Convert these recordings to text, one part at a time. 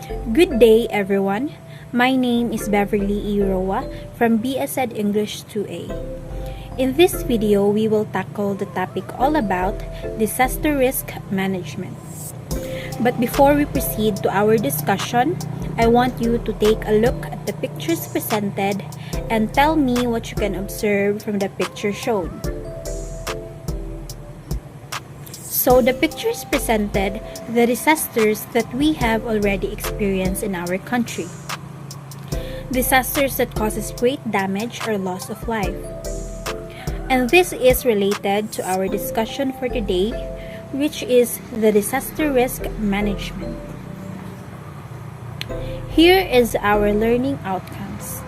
Good day, everyone. My name is Beverly Iroa from BSED English 2A. In this video, we will tackle the topic all about disaster risk management. But before we proceed to our discussion, I want you to take a look at the pictures presented and tell me what you can observe from the picture shown. So the pictures presented the disasters that we have already experienced in our country. Disasters that causes great damage or loss of life. And this is related to our discussion for today, which is the disaster risk management. Here is our learning outcomes.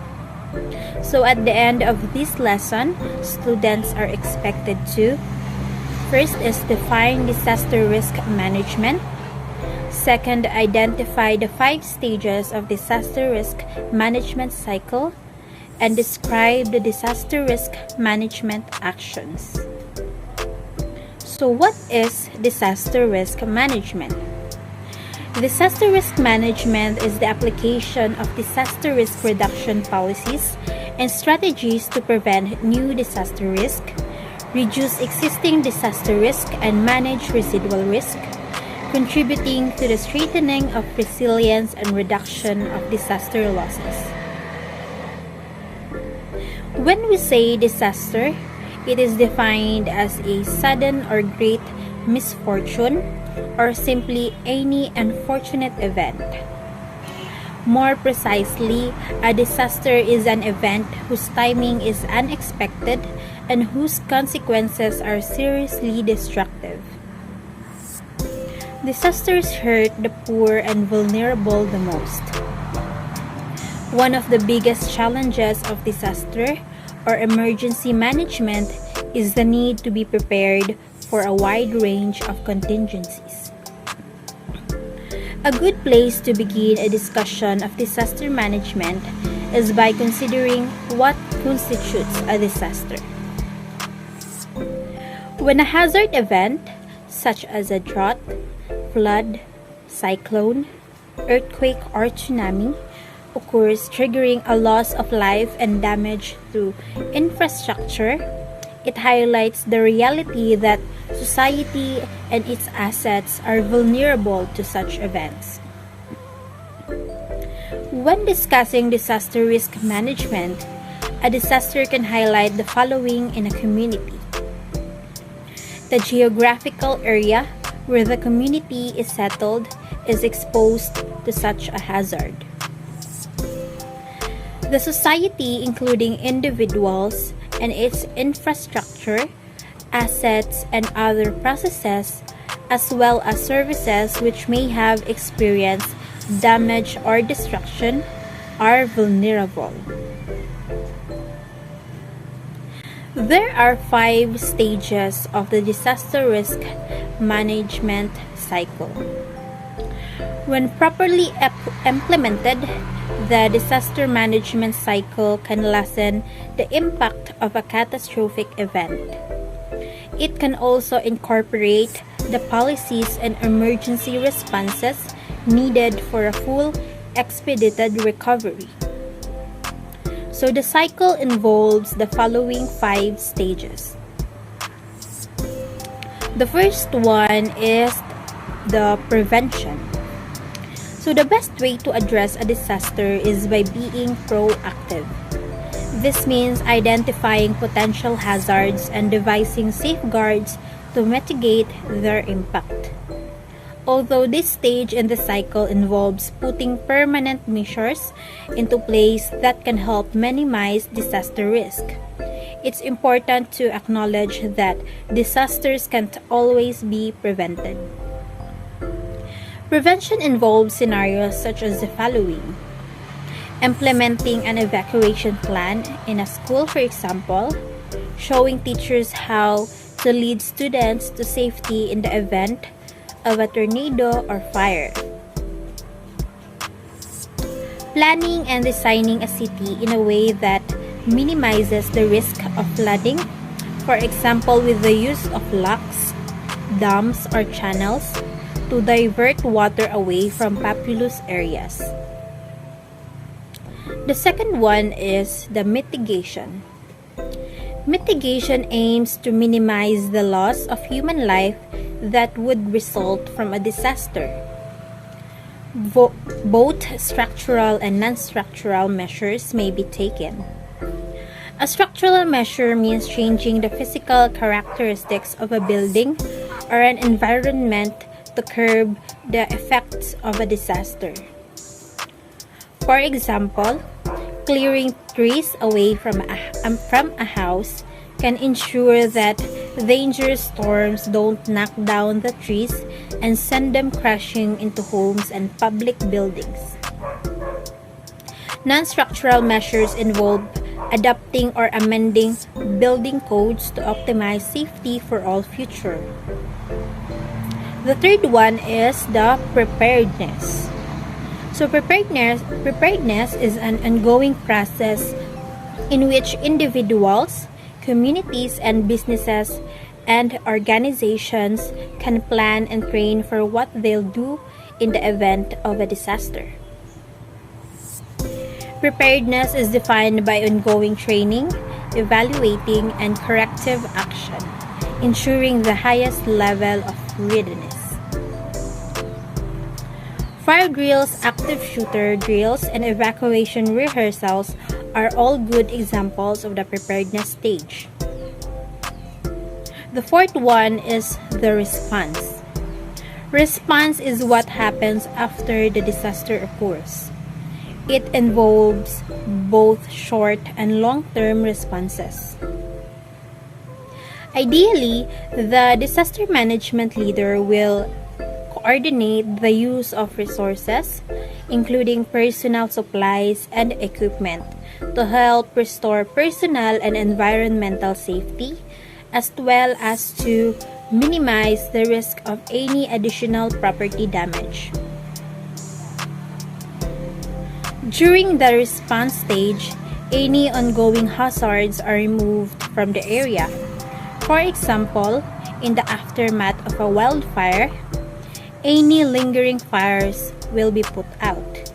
So at the end of this lesson, students are expected to first is define disaster risk management. Second, identify the 5 stages of disaster risk management cycle and describe the disaster risk management actions. So what is disaster risk management? Disaster risk management is the application of disaster risk reduction policies and strategies to prevent new disaster risk, reduce existing disaster risk, and manage residual risk, contributing to the strengthening of resilience and reduction of disaster losses. When we say disaster, it is defined as a sudden or great misfortune or simply any unfortunate event. More precisely, a disaster is an event whose timing is unexpected and whose consequences are seriously destructive. Disasters hurt the poor and vulnerable the most. One of the biggest challenges of disaster or emergency management is the need to be prepared for a wide range of contingencies. A good place to begin a discussion of disaster management is by considering what constitutes a disaster. When a hazard event, such as a drought, flood, cyclone, earthquake, or tsunami, occurs triggering a loss of life and damage to infrastructure, it highlights the reality that society and its assets are vulnerable to such events. When discussing disaster risk management, a disaster can highlight the following in a community: the geographical area where the community is settled is exposed to such a hazard. The society, including individuals and its infrastructure, assets, and other processes, as well as services which may have experienced damage or destruction, are vulnerable. There are 5 stages of the disaster risk management cycle. When properly implemented, the disaster management cycle can lessen the impact of a catastrophic event. It can also incorporate the policies and emergency responses needed for a full, expedited recovery. So the cycle involves the following 5 stages. The first one is the prevention. So the best way to address a disaster is by being proactive. This means identifying potential hazards and devising safeguards to mitigate their impact. Although this stage in the cycle involves putting permanent measures into place that can help minimize disaster risk, it's important to acknowledge that disasters can't always be prevented. Prevention involves scenarios such as the following: implementing an evacuation plan in a school, for example, showing teachers how to lead students to safety in the event of a tornado or fire, planning and designing a city in a way that minimizes the risk of flooding, for example with the use of locks, dams, or channels, to divert water away from populous areas. The second one is the mitigation. Mitigation aims to minimize the loss of human life that would result from a disaster. Both structural and non-structural measures may be taken. A structural measure means changing the physical characteristics of a building or an environment to curb the effects of a disaster. For example, clearing trees away from a house can ensure that dangerous storms don't knock down the trees and send them crashing into homes and public buildings. Non-structural measures involve adapting or amending building codes to optimize safety for all future. The third one is the preparedness. So preparedness is an ongoing process in which individuals, communities, and businesses and organizations can plan and train for what they'll do in the event of a disaster. Preparedness is defined by ongoing training, evaluating, and corrective action, ensuring the highest level of readiness. Fire drills, active shooter drills, and evacuation rehearsals are all good examples of the preparedness stage. The fourth one is the response. Response is what happens after the disaster occurs. It involves both short and long-term responses. Ideally, the disaster management leader will coordinate the use of resources, including personal supplies and equipment, to help restore personal and environmental safety, as well as to minimize the risk of any additional property damage. During the response stage, any ongoing hazards are removed from the area. For example, in the aftermath of a wildfire, any lingering fires will be put out,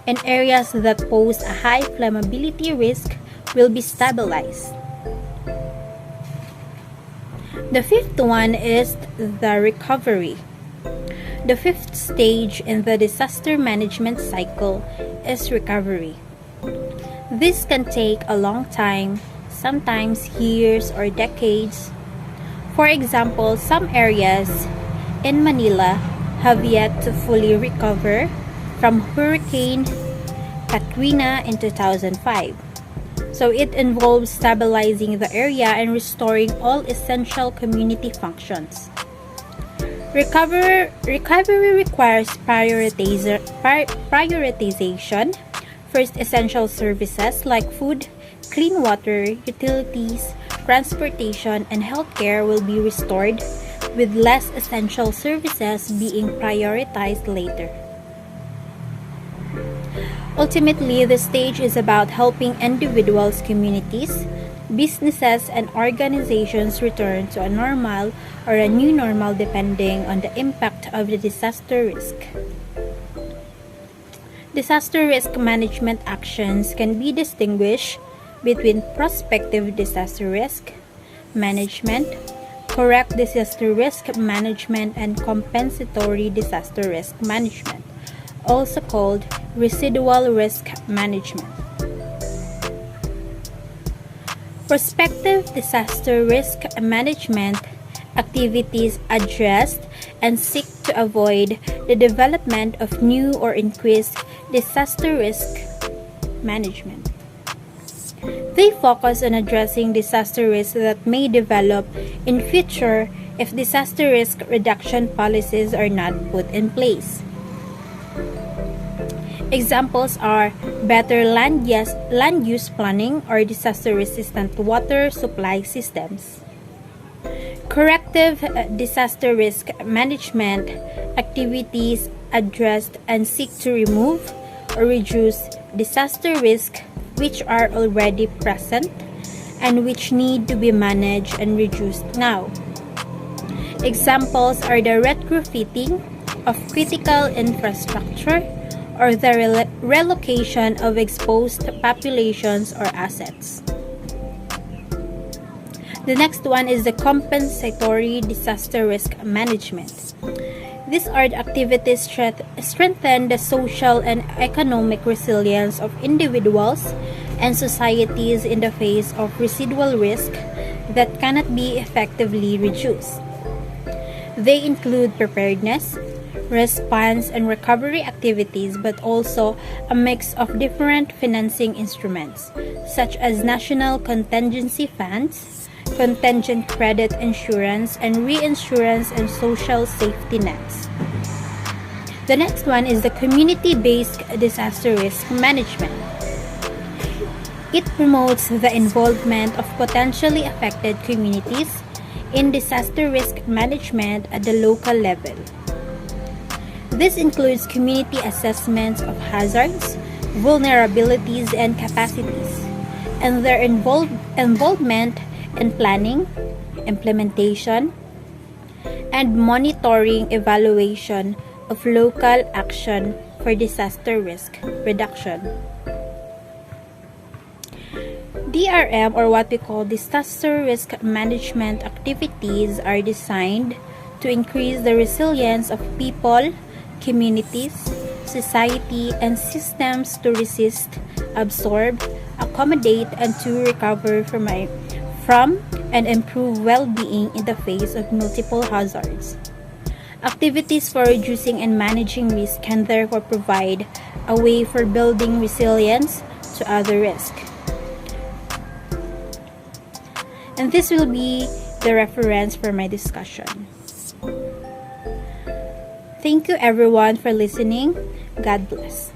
and areas that pose a high flammability risk will be stabilized. The fifth one is the recovery. The fifth stage in the disaster management cycle is recovery. This can take a long time, sometimes years or decades. For example, some areas in Manila have yet to fully recover from Hurricane Katrina in 2005. So it involves stabilizing the area and restoring all essential community functions. Recovery requires prioritization. First, essential services like food, clean water, utilities, transportation, and healthcare will be restored, with less essential services being prioritized later. Ultimately, the stage is about helping individuals, communities, businesses, and organizations return to a normal or a new normal depending on the impact of the disaster risk. Disaster risk management actions can be distinguished between prospective disaster risk management, correct disaster risk management, and compensatory disaster risk management, also called residual risk management. Prospective disaster risk management activities address and seek to avoid the development of new or increased disaster risk management. They focus on addressing disaster risks that may develop in future if disaster risk reduction policies are not put in place. Examples are better land use planning or disaster-resistant water supply systems. Corrective disaster risk management activities address and seek to remove or reduce disaster risk which are already present and which need to be managed and reduced now. Examples are the retrofitting, of critical infrastructure, or the relocation of exposed populations or assets. The next one is the compensatory disaster risk management. These are the activities strengthen the social and economic resilience of individuals and societies in the face of residual risk that cannot be effectively reduced. They include preparedness, response, and recovery activities, but also a mix of different financing instruments, such as national contingency funds, contingent credit insurance, and reinsurance and social safety nets. The next one is the community-based disaster risk management. It promotes the involvement of potentially affected communities in disaster risk management at the local level. This includes community assessments of hazards, vulnerabilities, and capacities, and their involvement in planning, implementation, and monitoring evaluation of local action for disaster risk reduction. DRM, or what we call disaster risk management activities, are designed to increase the resilience of people, communities, society, and systems to resist, absorb, accommodate, and to recover from and improve well-being in the face of multiple hazards. Activities for reducing and managing risk can therefore provide a way for building resilience to other risks. And this will be the reference for my discussion. Thank you everyone for listening. God bless.